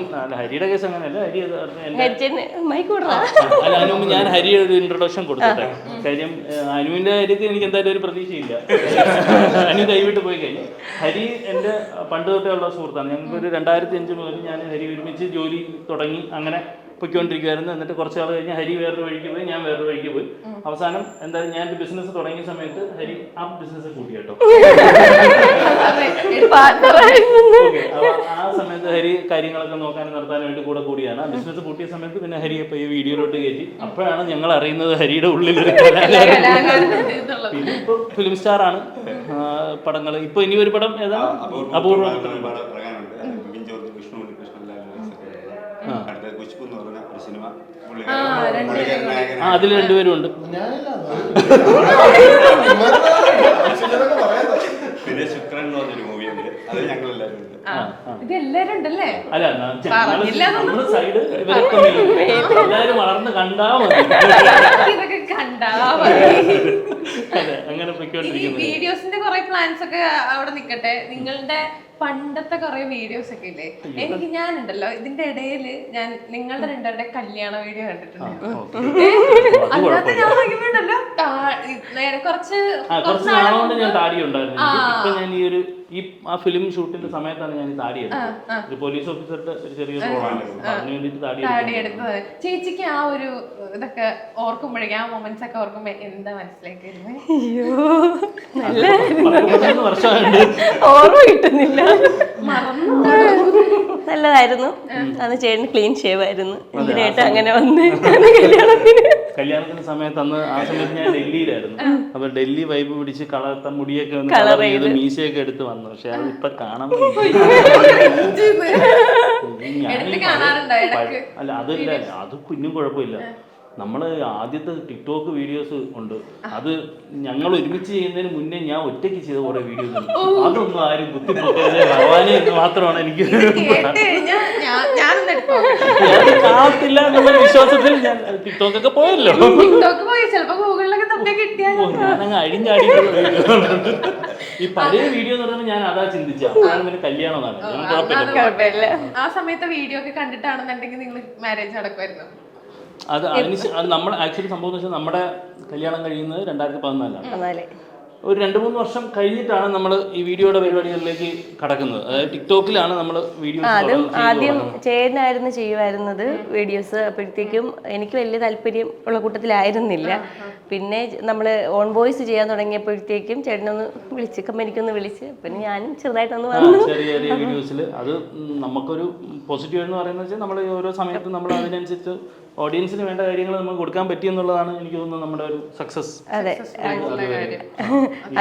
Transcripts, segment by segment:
അല്ല ഹരിയുടെ കേസ് അങ്ങനെയല്ല. ഹരി അല്ല അതിനുമുമ്പ് ഞാൻ ഹരിയുടെ ഒരു ഇൻട്രൊഡക്ഷൻ കൊടുത്തിട്ടെ. കാര്യം അനുവിൻ്റെ കാര്യത്തിൽ എനിക്ക് എന്തായാലും ഒരു പ്രതീക്ഷയില്ല. അനു കൈവിട്ട് പോയി കഴിഞ്ഞു. ഹരി എൻ്റെ പണ്ട് തൊട്ടേ ഉള്ള സുഹൃത്താണ്. ഞങ്ങൾക്കൊരു 2005 മുതൽ ഞാൻ ഹരി ഒരുമിച്ച് ജോലി തുടങ്ങി അങ്ങനെ പൊയ്ക്കൊണ്ടിരിക്കുമായിരുന്നു. എന്നിട്ട് കുറച്ച് നാൾ കഴിഞ്ഞ് ഹരി വേറൊരു വഴിക്ക് പോയി, ഞാൻ വേറൊരു വഴിക്ക് പോയി. അവസാനം എന്തായാലും ഞാനൊരു ബിസിനസ് തുടങ്ങിയ സമയത്ത് ഹരി ആ ബിസിനസ് കൂട്ടി കേട്ടോ. അപ്പോൾ ആ സമയത്ത് ഹരി കാര്യങ്ങളൊക്കെ നോക്കാനും നടത്താനും വേണ്ടി കൂടിയാണ്. ആ ബിസിനസ് കൂട്ടിയ സമയത്ത് പിന്നെ ഹരി ഇപ്പോൾ ഈ വീഡിയോയിലോട്ട് കയറ്റി. അപ്പോഴാണ് ഞങ്ങൾ അറിയുന്നത് ഹരിയുടെ ഉള്ളിലൊരു പിന്നെ ഇപ്പോൾ ഫിലിം സ്റ്റാറാണ്. പടങ്ങൾ ഇപ്പോൾ ഇനി ഒരു പടം ഏതാണ് അപൂർവം അതിൽ രണ്ടുപേരും ഉണ്ട്. പിന്നെ ശുക്രൻ എന്ന് പറഞ്ഞൊരു മൂവി ഉണ്ട്, അത് ഞങ്ങളെല്ലാവരും ഉണ്ട്. അല്ല നമ്മള് സൈഡ് ഇവരൊക്കെ എല്ലാവരും വളർന്ന് കണ്ടാ മതി. അതെ അങ്ങനെ പൊയ്ക്കൊണ്ടിരിക്കുന്നു. വീഡിയോസിന്റെ കുറെ പ്ലാൻസ് ഒക്കെ അവിടെ നിക്കട്ടെ. നിങ്ങളുടെ പണ്ടത്തെ കുറെ വീഡിയോസ് ഒക്കെ ഇല്ലേ, എനിക്ക് ഞാനുണ്ടല്ലോ ഇതിന്റെ ഇടയില് ഞാൻ നിങ്ങളുടെ രണ്ടുപേരുടെ കല്യാണ വീഡിയോ കണ്ടിട്ടുണ്ട്. അതിനകത്ത് ഞാൻ നോക്കിയിട്ടുണ്ടല്ലോ കുറച്ച് നാളുകൊണ്ട് ഞാൻ താടി ഉണ്ടായിരുന്നു. ഇപ്പൊ ഞാൻ ഈ ആ ഫിലിം ഷൂട്ടിന്റെ സമയത്താണ് ഞാൻ താടി എടുത്തത്. ഒരു പോലീസ് ഓഫീസറുടെ ഒരു ചെറിയ റോളാണ്, അതിന് വേണ്ടിട്ട് താടി എടുത്തത്. ചേച്ചിക്ക് ആ ഒരു ഇതൊക്കെ ഓർക്കുമ്പോഴേക്കും ആ മൊമെന്റ്സ് ഒക്കെ ഓർക്കുമ്പോ എന്താ മനസ്സിലേക്ക് വർഷമായിട്ട് ഓർമ്മ കിട്ടുന്നില്ല. നല്ലതായിരുന്നു. അന്ന് ചേട്ടന് ക്ലീൻ ഷേവ് ആയിരുന്നു. ഇതിനായിട്ട് അങ്ങനെ വന്ന് കല്യാണത്തിന്റെ സമയത്ത് ആ സമയത്ത് ഞാൻ ഡൽഹിയിലായിരുന്നു. അപ്പൊ ഡൽഹി വൈബ് പിടിച്ച് കളർത്ത മുടിയൊക്കെ ഒന്ന് കളർ ചെയ്ത് മീശയൊക്കെ എടുത്ത് വന്നു. പക്ഷെ അത് ഇപ്പൊ കാണാൻ അല്ല അതല്ല, അത് കുഞ്ഞും കുഴപ്പമില്ല. നമ്മള് ആദ്യത്തെ ടിക്ടോക്ക് വീഡിയോസ് ഉണ്ട്, അത് ഞങ്ങൾ ഒരുമിച്ച് ചെയ്യുന്നതിന് മുന്നേ ഞാൻ ഒറ്റയ്ക്ക് ചെയ്ത കുറെ വീഡിയോസ് ഉണ്ട്. അതൊന്നും ആരും കുത്തിപ്പൊക്കരുത് ഭഗവാനെ എന്ന് മാത്രമാണ് എനിക്ക് കാണത്തില്ല എന്നുള്ള വിശ്വാസത്തിൽ ഞാൻ ടിക്ടോക്ക് ഒക്കെ പോയല്ലോ. ഞാനങ്ങ് അഴിഞ്ഞാടിയിട്ടുള്ള വീഡിയോകളുണ്ട്. ഈ പഴയ വീഡിയോ എന്ന് പറയുമ്പോൾ ഞാൻ അതാ ചിന്തിച്ച അപ്പോഴാണ് പിന്നെ കല്യാണം നടക്കുന്നത്. ആ സമയത്തെ വീഡിയോ ഒക്കെ കണ്ടിട്ടാണെന്നുണ്ടെങ്കിൽ നിങ്ങൾ മാരേജ് നടക്കുമായിരുന്നു. അത് നമ്മൾ ആക്ച്വലി സംഭവം എന്ന് വെച്ചാൽ നമ്മുടെ കല്യാണം കഴിയുന്നത് 2014 ഒരു 2-3 വർഷം കഴിഞ്ഞിട്ടാണ് നമ്മൾ ഈ വീഡിയോയുടെ പരിപാടികളിലേക്ക് കടക്കുന്നത്. അതായത് ടിക്ടോക്കിലാണ് നമ്മൾ വീഡിയോസ്. ആദ്യം ചേട്ടനായിരുന്നു ചെയ്യുമായിരുന്നത് വീഡിയോസ്. അപ്പോഴത്തേക്കും എനിക്ക് വലിയ താല്പര്യം ഉള്ള കൂട്ടത്തിലായിരുന്നില്ല. പിന്നെ നമ്മൾ ഓൺ വോയിസ് ചെയ്യാൻ തുടങ്ങിയപ്പോഴത്തേക്കും ചേട്ടനൊന്ന് വിളിച്ച് കമ്പനിക്കൊന്ന് വിളിച്ച് പിന്നെ ഞാനും ചെറുതായിട്ടൊന്ന് വന്നു. ചെറിയ ചെറിയ വീഡിയോസിൽ അത് നമുക്കൊരു പോസിറ്റീവ് എന്ന് പറയുന്നത് വെച്ചാൽ നമ്മൾ ഓരോ സമയത്തും നമ്മൾ അതിനനുസരിച്ച് ഓഡിയൻസിന് വേണ്ട കാര്യങ്ങൾ നമുക്ക് കൊടുക്കാൻ പറ്റി എന്നുള്ളതാണ് എനിക്ക് തോന്നുന്നത് നമ്മുടെ ഒരു സക്സസ്. അതെ,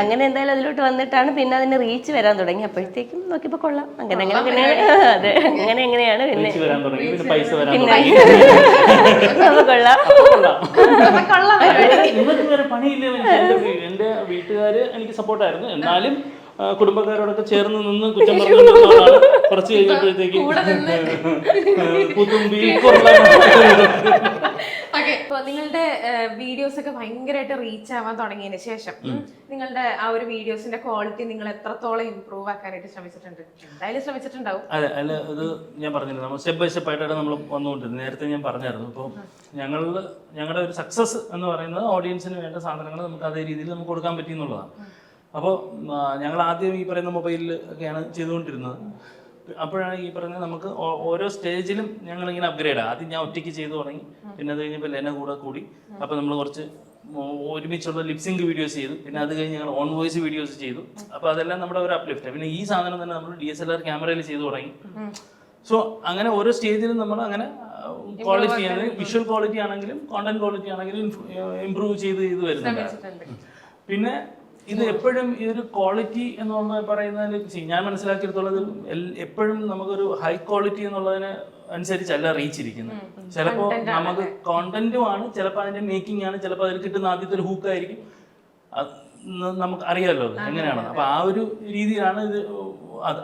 അങ്ങനെ എന്തായാലും അതിലോട്ട് വന്നിട്ടാണ് പിന്നെ അതിന് റീച്ച് വരാൻ തുടങ്ങി. അപ്പോഴത്തേക്കും നോക്കിയപ്പോ കൊള്ളാം, അങ്ങനെ അതെ അങ്ങനെ എങ്ങനെയാണ് പിന്നെ പൈസ വരാൻ കൊള്ളാം. നിങ്ങൾക്ക് വേറെ പണിയില്ല. എന്റെ വീട്ടുകാര് എനിക്ക് സപ്പോർട്ടായിരുന്നു. എന്നാലും കുടുംബക്കാരോടൊക്കെ ചേർന്ന് നിന്ന് കുറ്റം പറഞ്ഞാണ് കുറച്ച് കഴിഞ്ഞപ്പോഴത്തേക്ക് പുതുമ്പി. ഇപ്പൊ നിങ്ങളുടെ വീഡിയോസ് ഒക്കെ ഭയങ്കരമായിട്ട് റീച്ച് ആവാൻ തുടങ്ങിയതിന് ശേഷം നിങ്ങളുടെ ആ ഒരു വീഡിയോസിന്റെ ക്വാളിറ്റി നിങ്ങൾ എത്രത്തോളം ഇമ്പ്രൂവ് ആക്കാനായിട്ട് ശ്രമിച്ചിട്ടുണ്ട്? എന്തായാലും ശ്രമിച്ചിട്ടുണ്ടാവും. അതെ, അല്ല ഇത് ഞാൻ പറഞ്ഞില്ല, നമ്മൾ സ്റ്റെപ്പ് ബൈ സ്റ്റെപ്പ് ആയിട്ടാണ് നമ്മൾ വന്നുകൊണ്ടിരുന്നത്. നേരത്തെ ഞാൻ പറഞ്ഞായിരുന്നു. ഇപ്പോൾ ഞങ്ങളുടെ ഒരു സക്സസ് എന്ന് പറയുന്നത് ഓഡിയൻസിന് വേണ്ട സാധനങ്ങൾ നമുക്ക് അതേ രീതിയിൽ നമുക്ക് കൊടുക്കാൻ പറ്റി എന്നുള്ളതാണ്. അപ്പോൾ ഞങ്ങൾ ആദ്യം ഈ പറയുന്ന മൊബൈലിൽ ഒക്കെയാണ് ചെയ്തുകൊണ്ടിരുന്നത്. അപ്പോഴാണ് ഈ പറയുന്നത് നമുക്ക് ഓരോ സ്റ്റേജിലും ഞങ്ങളിങ്ങനെ അപ്ഗ്രേഡ് ആദ്യം ഞാൻ ഒറ്റയ്ക്ക് ചെയ്തു തുടങ്ങി. പിന്നെ അത് കഴിഞ്ഞപ്പോൾ ലെന കൂടി. അപ്പോൾ നമ്മൾ കുറച്ച് ഒരുമിച്ചുള്ള ലിപ്സിങ്ക് വീഡിയോസ് ചെയ്തു. പിന്നെ അത് കഴിഞ്ഞ് ഞങ്ങൾ ഓൺ വോയിസ് വീഡിയോസ് ചെയ്തു. അപ്പോൾ അതെല്ലാം നമ്മുടെ ഒരു അപ്ലിഫ്റ്റ്. പിന്നെ ഈ സാധനം തന്നെ നമ്മൾ DSLR ക്യാമറയിൽ ചെയ്തു തുടങ്ങി. സോ അങ്ങനെ ഓരോ സ്റ്റേജിലും നമ്മൾ അങ്ങനെ ക്വാളിറ്റി ആണെങ്കിലും വിഷ്വൽ ക്വാളിറ്റി ആണെങ്കിലും കോണ്ടന്റ് ക്വാളിറ്റി ആണെങ്കിലും ഇമ്പ്രൂവ് ചെയ്ത് വരുന്നുണ്ട്. പിന്നെ ഇത് എപ്പോഴും ഇതൊരു ക്വാളിറ്റി എന്ന് പറയുന്നതിൽ ഞാൻ മനസ്സിലാക്കിയെടുത്തോളം എപ്പോഴും നമുക്കൊരു ഹൈ ക്വാളിറ്റി എന്നുള്ളതിന് അനുസരിച്ചല്ല റീച്ച് ഇരിക്കുന്നത്. ചിലപ്പോൾ നമുക്ക് കോണ്ടന്റുമാണ്, ചിലപ്പോൾ അതിന്റെ മേക്കിംഗ് ആണ്, ചിലപ്പോൾ അതിൽ കിട്ടുന്ന ആദ്യത്തെ ഒരു ഹൂക്കായിരിക്കും. നമുക്ക് അറിയാമല്ലോ എങ്ങനെയാണ്. അപ്പൊ ആ ഒരു രീതിയിലാണ് ഇത്.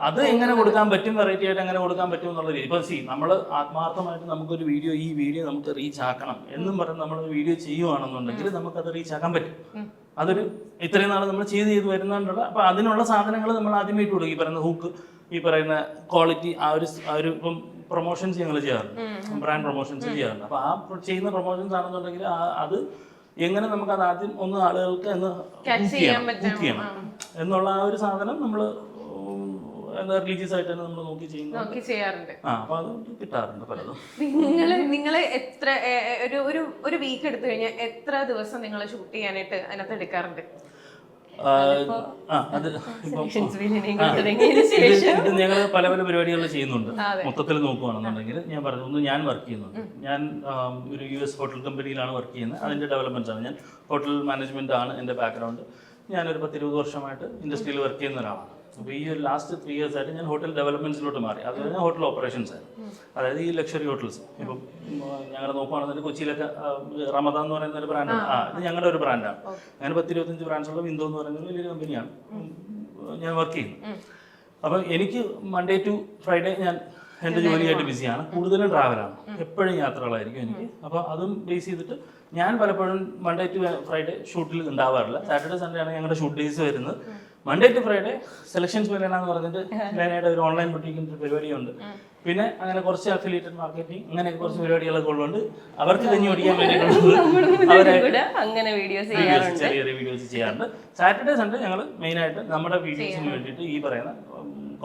അത് എങ്ങനെ കൊടുക്കാൻ പറ്റും, വെറൈറ്റി ആയിട്ട് എങ്ങനെ കൊടുക്കാൻ പറ്റും എന്നുള്ള രീതി. ഇപ്പൊ നമ്മൾ ആത്മാർത്ഥമായിട്ട് നമുക്കൊരു ഈ വീഡിയോ നമുക്ക് റീച്ച് ആക്കണം എന്നും പറഞ്ഞ് നമ്മൾ വീഡിയോ ചെയ്യുവാണെന്നുണ്ടെങ്കിൽ നമുക്കത് റീച്ച് ആക്കാൻ പറ്റും. അതൊരു ഇത്രയും നാൾ നമ്മൾ ചെയ്ത് വരുന്നുണ്ടല്ലോ. അപ്പൊ അതിനുള്ള സാധനങ്ങൾ നമ്മൾ ആദ്യമായിട്ട് കൊടുക്കും. ഈ പറയുന്ന ഹൂക്ക്, ഈ പറയുന്ന ക്വാളിറ്റി, ആ ഒരു ഇപ്പം പ്രൊമോഷൻസ് ഞങ്ങൾ ചെയ്യാറുണ്ട്, ബ്രാൻഡ് പ്രൊമോഷൻസ് ചെയ്യാറുണ്ട്. അപ്പോൾ ആ ചെയ്യുന്ന പ്രൊമോഷൻസ് ആണെന്നുണ്ടെങ്കിൽ അത് എങ്ങനെ നമുക്ക് അത് ആദ്യം ഒന്ന് ആളുകൾക്ക് എന്ന് ബുക്ക് ചെയ്യണം എന്നുള്ള ആ ഒരു സാധനം നമ്മൾ എന്താ റിലീജിയസ് ആയിട്ട് തന്നെ നമ്മൾ നോക്കി ചെയ്യാറുണ്ട്. അപ്പൊ അത് കിട്ടാറുണ്ട് പലതും. നിങ്ങൾ എത്ര ഒരു വീക്ക് എടുത്തു കഴിഞ്ഞാൽ എത്ര ദിവസം നിങ്ങൾ ഷൂട്ട് ചെയ്യാനായിട്ട് അതിനകത്ത് എടുക്കാറുണ്ട്? അത് ഇത് ഞങ്ങൾ പല പല പരിപാടികൾ ചെയ്യുന്നുണ്ട്. മൊത്തത്തിൽ നോക്കുകയാണെന്നുണ്ടെങ്കിൽ ഞാൻ പറഞ്ഞു, ഒന്ന് ഞാൻ വർക്ക് ചെയ്യുന്നുണ്ട്. ഞാൻ ഒരു US ഹോട്ടൽ കമ്പനിയിലാണ് വർക്ക് ചെയ്യുന്നത്. അതിന്റെ ഡെവലപ്മെന്റ്സ് ആണ്. ഞാൻ ഹോട്ടൽ മാനേജ്മെന്റ് ആണ് എൻ്റെ ബാക്ക്ഗ്രൗണ്ട്. ഞാനൊരു 10-20 വർഷമായിട്ട് ഇൻഡസ്ട്രിയിൽ വർക്ക് ചെയ്യുന്ന ഒരാളാണ്. അപ്പോൾ ഈ ഒരു ലാസ്റ്റ് 3 years ആയിട്ട് ഞാൻ ഹോട്ടൽ ഡെവലപ്മെന്റ്സിലോട്ട് മാറി. അത് കഴിഞ്ഞാൽ ഹോട്ടൽ ഓപ്പറേഷൻസ് ആയിരുന്നു. അതായത് ഈ ലക്ഷറി ഹോട്ടൽസ്. ഇപ്പം ഞങ്ങൾ നോക്കുകയാണെന്നുണ്ടെങ്കിൽ കൊച്ചിയിലൊക്കെ റമദാൻ എന്ന് പറയുന്ന ഒരു ബ്രാൻഡാണ്. ഇത് ഞങ്ങളുടെ ഒരു ബ്രാൻഡാണ്. അങ്ങനെ 10-25 ബ്രാൻഡ്സുള്ള വിന്ദോ എന്ന് പറയുന്ന വലിയൊരു കമ്പനിയാണ് ഞാൻ വർക്ക് ചെയ്യുന്നത്. അപ്പം എനിക്ക് മൺഡേ ടു ഫ്രൈഡേ ഞാൻ എൻ്റെ ജോലിയായിട്ട് ബിസിയാണ്. കൂടുതലും ട്രാവലാണ്, എപ്പോഴും യാത്രകളായിരിക്കും എനിക്ക്. അപ്പോൾ അതും ബേസ് ചെയ്തിട്ട് ഞാൻ പലപ്പോഴും മൺഡേ ടു ഫ്രൈഡേ ഷൂട്ടിൽ ഉണ്ടാവാറില്ല. സാറ്റർഡേ സൺഡേ ആണ് ഞങ്ങളുടെ ഷൂട്ട് ഡേയ്സ് വരുന്നത്. മൺഡേ ടു ഫ്രൈഡേ സെലക്ഷൻസ് മെയിനാന്ന് പറഞ്ഞിട്ട് മെയിനായിട്ട് ഒരു ഓൺലൈൻ ബുട്ടിങ്ങിൻ്റെ പരിപാടിയുണ്ട്. പിന്നെ അങ്ങനെ കുറച്ച് അഫിലിയേറ്റഡ് മാർക്കറ്റിംഗ് അങ്ങനെയൊക്കെ കുറച്ച് പരിപാടികളൊക്കെ ഉള്ളതുകൊണ്ട് അവർക്ക് കഞ്ഞി ഓടിക്കാൻ വേണ്ടിയിട്ടുള്ള അങ്ങനെ ചെറിയ ചെറിയ വീഡിയോസ് ചെയ്യാറുണ്ട്. സാറ്റർഡേ സൺഡേ ഞങ്ങൾ മെയിനായിട്ട് നമ്മുടെ വീഡിയോസിന് വേണ്ടിയിട്ട് ഈ പറയുന്ന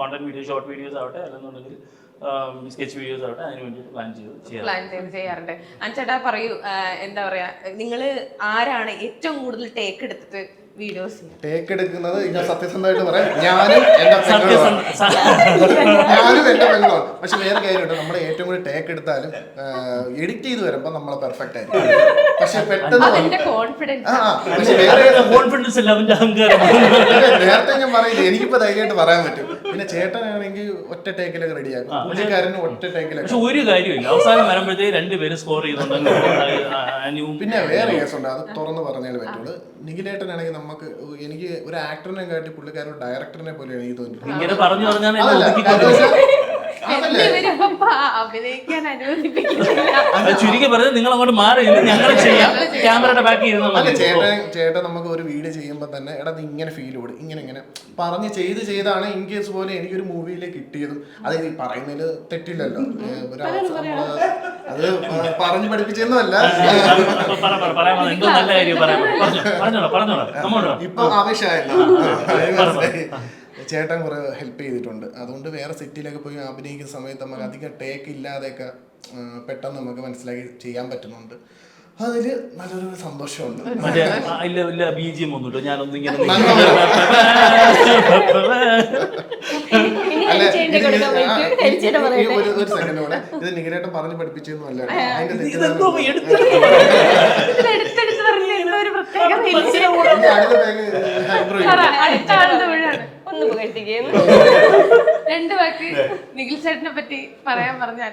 കോണ്ടന്റ് വീഡിയോ, ഷോർട്ട് വീഡിയോസ് ആവട്ടെ, അല്ലെന്നുണ്ടെങ്കിൽ സ്കെച്ച് വീഡിയോസ് ആവട്ടെ, അതിന് വേണ്ടിയിട്ട് പ്ലാൻ ചെയ്ത് ചെയ്യാറുണ്ട്. അഞ്ചേട്ടാ പറയൂ, എന്താ പറയാ, നിങ്ങള് ആരാണ് ഏറ്റവും കൂടുതൽ ടേക്ക് എടുത്തിട്ട് വീഡിയോസ് ടേക്ക് എടുക്കുന്നത്? ഞാൻ സത്യസന്ധമായിട്ട് പറയാം, ഞാനും എന്റെ പെങ്ങളുമാണ്. പക്ഷെ വേറെ കാര്യമുണ്ട്, നമ്മൾ ഏറ്റവും കൂടുതൽ ടേക്ക് എടുത്താലും എഡിറ്റ് ചെയ്ത് വരുമ്പോ നമ്മളെ പെർഫെക്റ്റ് ആയിരിക്കും. പക്ഷെ പെട്ടെന്ന് നേരത്തെ ഞാൻ പറയില്ല, എനിക്കിപ്പോ ധൈര്യമായിട്ട് പറയാൻ പറ്റും. പിന്നെ ചേട്ടനാണെങ്കിൽ ഒറ്റ ടേക്കിലൊക്കെ റെഡിയാക്കും, പുള്ളിക്കാരന് ഒറ്റ ടേക്കിലൊക്കെ. ഒരു കാര്യമില്ല, അവസാനം വരുമ്പോഴത്തേക്ക് രണ്ടുപേരും സ്കോർ ചെയ്തോണ്ട്. പിന്നെ വേറെ കേസുണ്ട്, അത് തുറന്ന് പറഞ്ഞാലേ പറ്റുള്ളൂ. നിഖിലേട്ടനാണെങ്കിൽ നമുക്ക്, എനിക്ക് ഒരു ആക്ടറിനെ കാട്ടി പുള്ളിക്കാരൻ ഒരു ഡയറക്ടറിനെ പോലെയാണ് എനിക്ക് തോന്നുന്നത്. ഇങ്ങനെ പറഞ്ഞു പറഞ്ഞാൽ ചുരുക്കി പറഞ്ഞാൽ നിങ്ങൾ അങ്ങോട്ട് മാറി ഞങ്ങൾ ചെയ്യാം, ക്യാമറയുടെ ബാക്കി ചേട്ടൻ നമുക്ക് ഒരു വീഡിയോ ചെയ്യുമ്പോൾ തന്നെ എടാ ഇങ്ങനെ ഫീൽ കൂടി ഇങ്ങനെ പറഞ്ഞ് ചെയ്താണ് ഇൻ കേസ് പോലെ എനിക്കൊരു മൂവിയിലേക്ക് കിട്ടിയതും. അത് പറയുന്നതിൽ തെറ്റില്ലല്ലോ, അത് പറഞ്ഞു പഠിപ്പിച്ചൊന്നുമല്ല. ഇപ്പൊ ആവശ്യമായല്ലോ. ചേട്ടൻ കുറെ ഹെൽപ്പ് ചെയ്തിട്ടുണ്ട്. അതുകൊണ്ട് വേറെ സെറ്റിലൊക്കെ പോയി അഭിനയിക്കുന്ന സമയത്ത് നമുക്ക് അധികം ടേക്ക് ഇല്ലാതെയൊക്കെ പെട്ടെന്ന് നമുക്ക് മനസ്സിലാക്കി ചെയ്യാൻ പറ്റുന്നുണ്ട്. അതില് നല്ലൊരു സന്തോഷമുണ്ട്. ഒരു സെക്കൻഡ് കൂടെ, ഇത് നിഖിലേട്ടൻ പറഞ്ഞു പഠിപ്പിച്ചൊന്നും അല്ല, അതിന്റെ രണ്ട് വാക്ക് നിഖിൽ ചേട്ടനെ പറ്റി പറയാൻ പറഞ്ഞാൽ